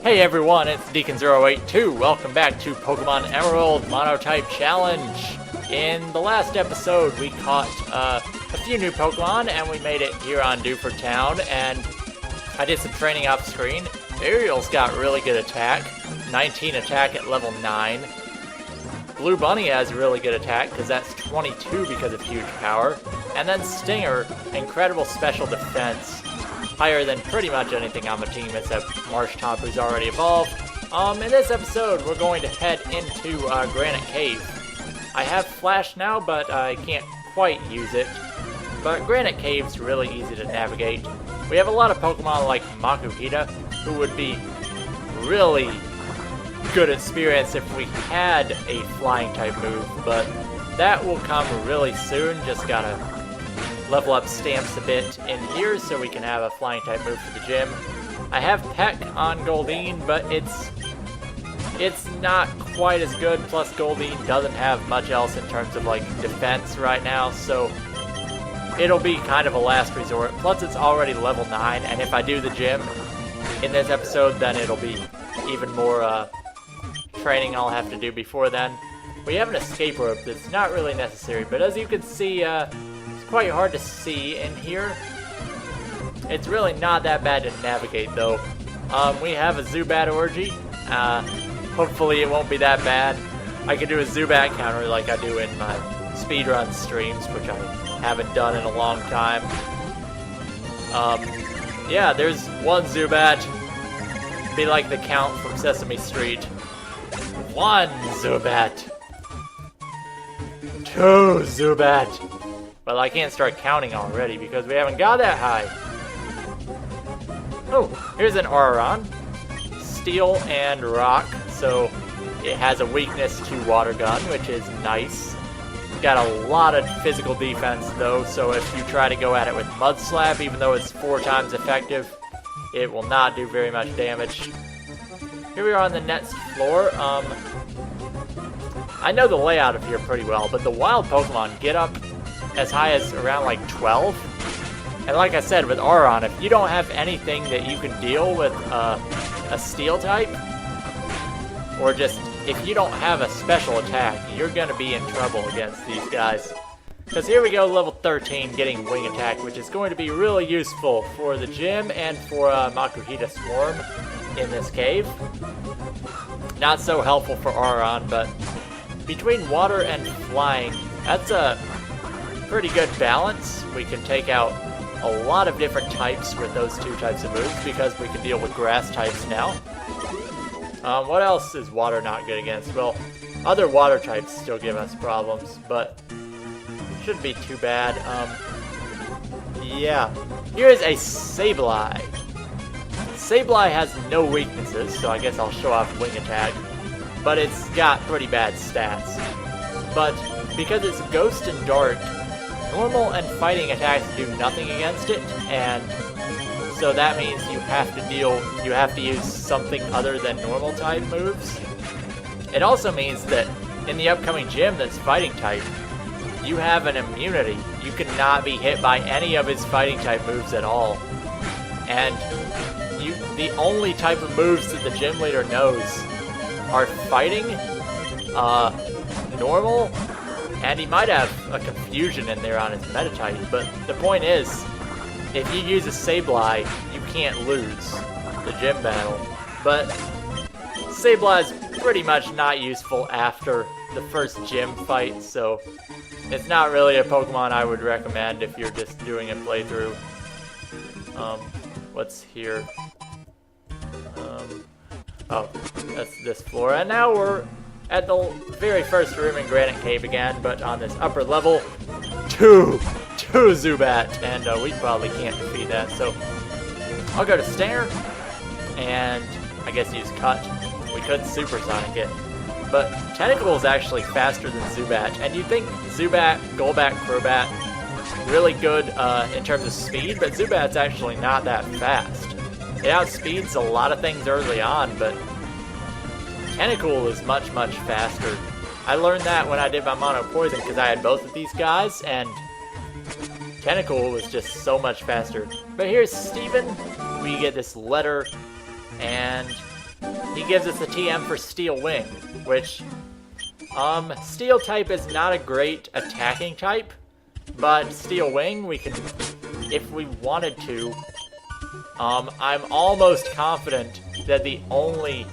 Hey everyone, it's Deacon082. Welcome back to Pokemon Emerald Monotype Challenge. In the last episode, we caught a few new Pokemon, and we made it here on Dewford Town, and I did some training off screen. Ariel's got really good attack, 19 attack at level 9. Blue Bunny has really good attack, because that's 22 because of huge power. And then Stinger, incredible special defense. Higher than pretty much anything on the team except Marshtomp, who's already evolved. In this episode, we're going to head into Granite Cave. I have Flash now, but I can't quite use it. But Granite Cave's really easy to navigate. We have a lot of Pokemon like Makuhita, who would be really good experience if we had a flying type move, but that will come really soon. Just gotta level up Stamps a bit in here so we can have a flying type move for the gym. I have Peck on Goldeen, but it's not quite as good, plus Goldeen doesn't have much else in terms of like defense right now, so it'll be kind of a last resort. Plus it's already level 9, and if I do the gym in this episode, then it'll be even more training I'll have to do before then. We have an escape rope that's not really necessary, but as you can see, it's quite hard to see in here. It's really not that bad to navigate though. We have a Zubat Orgy. Hopefully it won't be that bad. I could do a Zubat counter like I do in my speedrun streams, which I haven't done in a long time. Yeah, there's one Zubat. Be like the count from Sesame Street. 1 Zubat. 2 Zubat. Well, I can't start counting already because we haven't got that high. Oh, here's an Aron. Steel and Rock, so it has a weakness to Water Gun, which is nice. Got a lot of physical defense though, so if you try to go at it with Mud Slap, even though it's 4 times effective, it will not do very much damage. Here we are on the next floor. I know the layout of here pretty well, but the wild Pokemon get up as high as around like 12. And like I said, with Aron, if you don't have anything that you can deal with a steel type, or just if you don't have a special attack, you're going to be in trouble against these guys. Because here we go, level 13, getting Wing Attack, which is going to be really useful for the gym and for Makuhita Swarm in this cave. Not so helpful for Aron, but between water and flying, that's a pretty good balance. We can take out a lot of different types with those 2 types of moves because we can deal with grass types now. What else is water not good against? Well, other water types still give us problems, but shouldn't be too bad. Yeah. Here's a Sableye. Sableye has no weaknesses, so I guess I'll show off Wing Attack, but it's got pretty bad stats. But because it's Ghost and Dark, normal and fighting attacks do nothing against it, and so that means you have to use something other than normal type moves. It also means that in the upcoming gym that's fighting type, you have an immunity. You cannot be hit by any of his fighting type moves at all. And the only type of moves that the gym leader knows are fighting, normal, and he might have a confusion in there on his Metatype, but the point is, if you use a Sableye, you can't lose the gym battle. But Sableye's pretty much not useful after the first gym fight, so it's not really a Pokemon I would recommend if you're just doing a playthrough. What's here? Oh, that's this floor. And now we're at the very first room in Granite Cave again, but on this upper level, 2 Zubat, and we probably can't defeat that, so I'll go to Stinger, and I guess use Cut. We could Supersonic it, but Tentacle is actually faster than Zubat, and you'd think Zubat, Golbat, Crobat, really good in terms of speed, but Zubat's actually not that fast. It outspeeds a lot of things early on, but Tentacle is much, much faster. I learned that when I did my Mono Poison, because I had both of these guys, and Tentacle was just so much faster. But here's Steven. We get this letter, and he gives us a TM for Steel Wing, which, Steel type is not a great attacking type, but Steel Wing, we can, if we wanted to, I'm almost confident that the only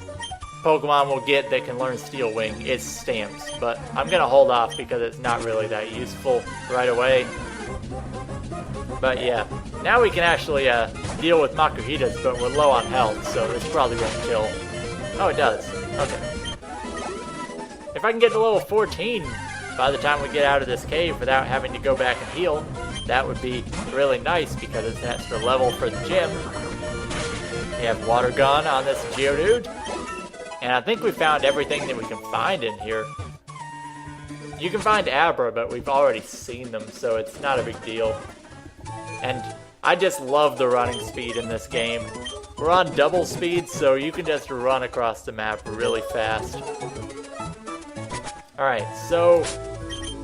Pokemon we'll get that can learn Steel Wing is Stamps, but I'm gonna hold off because it's not really that useful right away. But yeah, now we can actually deal with Makuhitas, but we're low on health, so this probably won't kill. Oh, it does. Okay. If I can get to level 14 by the time we get out of this cave without having to go back and heal, that would be really nice because it's an extra level for the gym. We have Water Gun on this Geodude. And I think we found everything that we can find in here. You can find Abra, but we've already seen them, so it's not a big deal. And I just love the running speed in this game. We're on double speed, so you can just run across the map really fast. Alright, so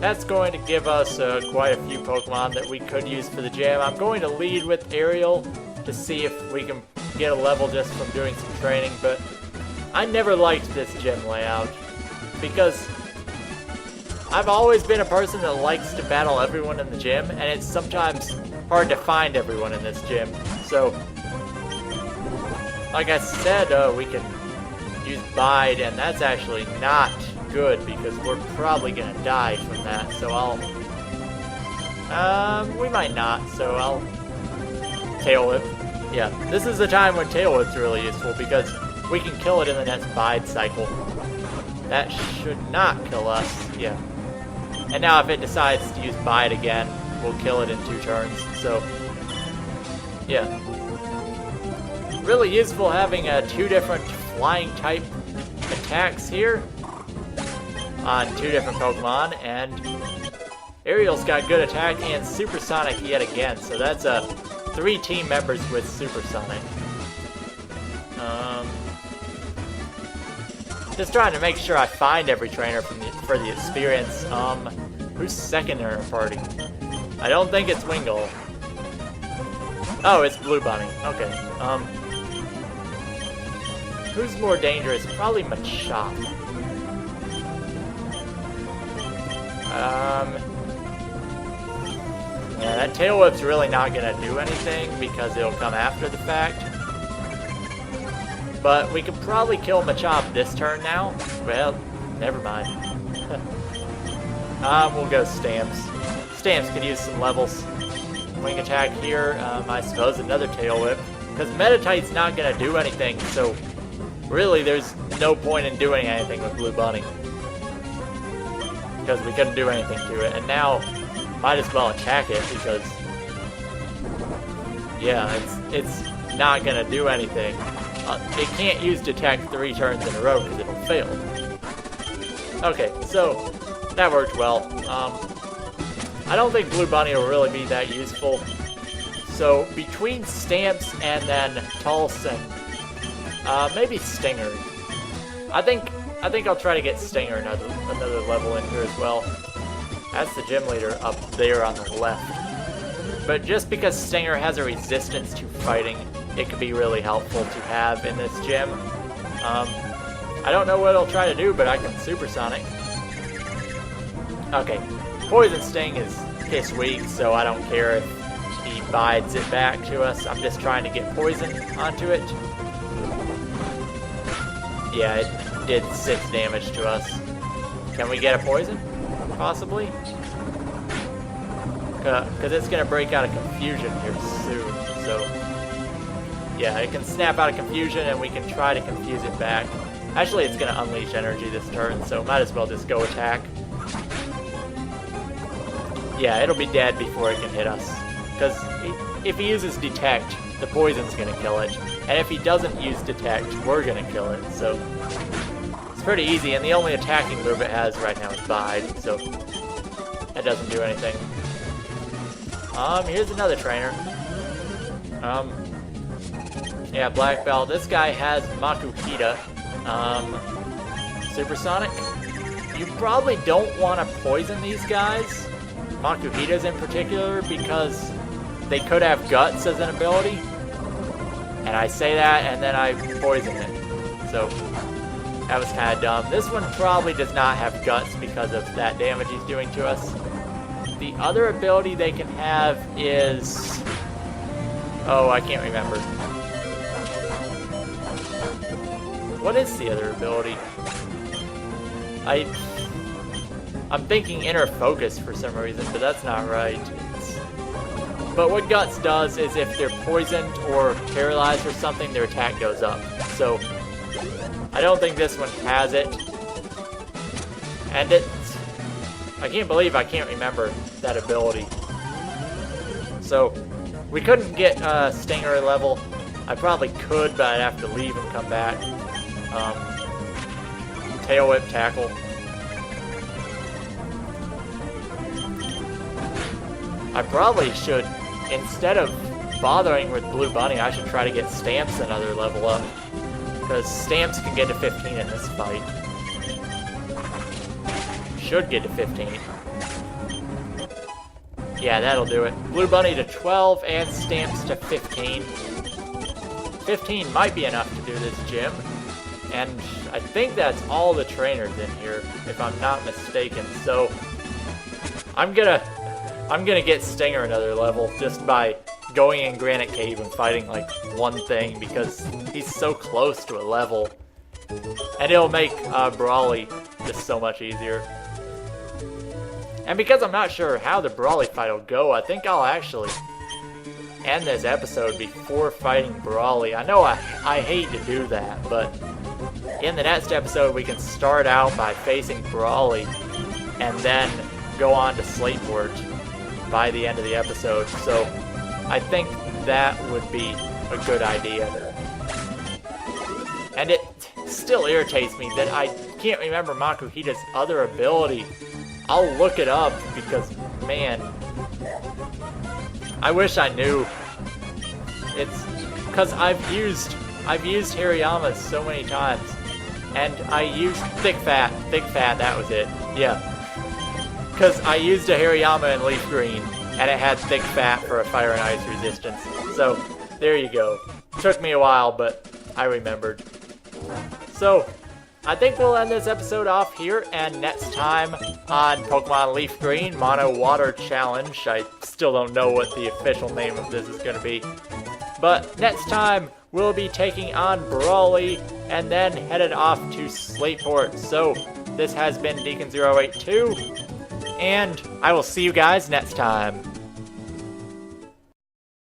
that's going to give us quite a few Pokemon that we could use for the gym. I'm going to lead with Aerial to see if we can get a level just from doing some training, but I never liked this gym layout because I've always been a person that likes to battle everyone in the gym, and it's sometimes hard to find everyone in this gym. So, like I said, we can use Bide, and that's actually not good because we're probably gonna die from that. So we might not. So I'll Tail Whip. Yeah, this is the time when Tail Whip's really useful because we can kill it in the next Bide cycle. That should not kill us. Yeah. And now if it decides to use Bide again, we'll kill it in 2 turns. So, yeah. Really useful having 2 different flying type attacks here on 2 different Pokemon. And Aerial's got good attack and Supersonic yet again. So that's 3 team members with Supersonic. Just trying to make sure I find every trainer for the experience. Who's second in our party? I don't think it's Wingull. Oh, it's Blue Bunny. Okay. Who's more dangerous? Probably Machop. Yeah, that Tail Whip's really not gonna do anything because it'll come after the fact. But we could probably kill Machop this turn now. Well, never mind. We'll go Stamps. Stamps could use some levels. Wing attack here, I suppose another Tail Whip. Because Monotype's not going to do anything, so really there's no point in doing anything with Blue Bunny. Because we couldn't do anything to it. And now, might as well attack it because, yeah, it's not going to do anything. It can't use Detect 3 turns in a row because it'll fail. Okay, so that worked well. I don't think Blue Bunny will really be that useful. So between Stamps and then Tulson, maybe Stinger. I think I'll try to get Stinger another level in here as well. That's the gym leader up there on the left. But just because Stinger has a resistance to fighting, it could be really helpful to have in this gym. I don't know what it'll try to do, but I can Supersonic. Okay, Poison Sting is piss weak, so I don't care if he bides it back to us. I'm just trying to get poison onto it. Yeah, it did 6 damage to us. Can we get a poison? Possibly? Because it's going to break out of confusion here soon, so... Yeah, it can snap out of confusion and we can try to confuse it back. Actually, it's going to unleash energy this turn, so might as well just go attack. Yeah, it'll be dead before it can hit us. Because if he uses Detect, the poison's going to kill it. And if he doesn't use Detect, we're going to kill it. So it's pretty easy, and the only attacking move it has right now is Bide, so that doesn't do anything. Here's another trainer. Yeah, Black Belt. This guy has Makuhita. Supersonic. You probably don't want to poison these guys, Makuhitas in particular, because they could have Guts as an ability. And I say that, and then I poison it. So that was kind of dumb. This one probably does not have guts because of that damage he's doing to us. The other ability they can have is... oh, I can't remember. What is the other ability? I'm thinking inner focus for some reason, but that's not right. But what Guts does is if they're poisoned or paralyzed or something, their attack goes up. So I don't think this one has it. And I can't believe I can't remember that ability. So we couldn't get Stinger level. I probably could, but I'd have to leave and come back. Tail Whip Tackle. I probably should, instead of bothering with Blue Bunny, I should try to get Stamps another level up. Because Stamps can get to 15 in this fight. Should get to 15. Yeah, that'll do it. Blue Bunny to 12 and Stamps to 15. 15 might be enough to do this gym. And I think that's all the trainers in here, if I'm not mistaken. So I'm gonna get Stinger another level just by going in Granite Cave and fighting like one thing because he's so close to a level. And it'll make Brawly just so much easier. And because I'm not sure how the Brawly fight will go, I think I'll actually end this episode before fighting Brawly. I know I hate to do that, but in the next episode we can start out by facing Brawly and then go on to Slateport by the end of the episode. So I think that would be a good idea. And it still irritates me that I can't remember Makuhita's other ability. I'll look it up because, man, I wish I knew. It's because I've used Hirayama so many times, and I used Thick Fat, that was it, yeah. Because I used a Hirayama in Leaf Green, and it had Thick Fat for a Fire and Ice resistance. So, there you go. Took me a while, but I remembered. So, I think we'll end this episode off here, and next time on Pokemon Leaf Green Mono Water Challenge, I still don't know what the official name of this is going to be, but next time we'll be taking on Brawly and then headed off to Slateport. So, this has been Deacon082, and I will see you guys next time.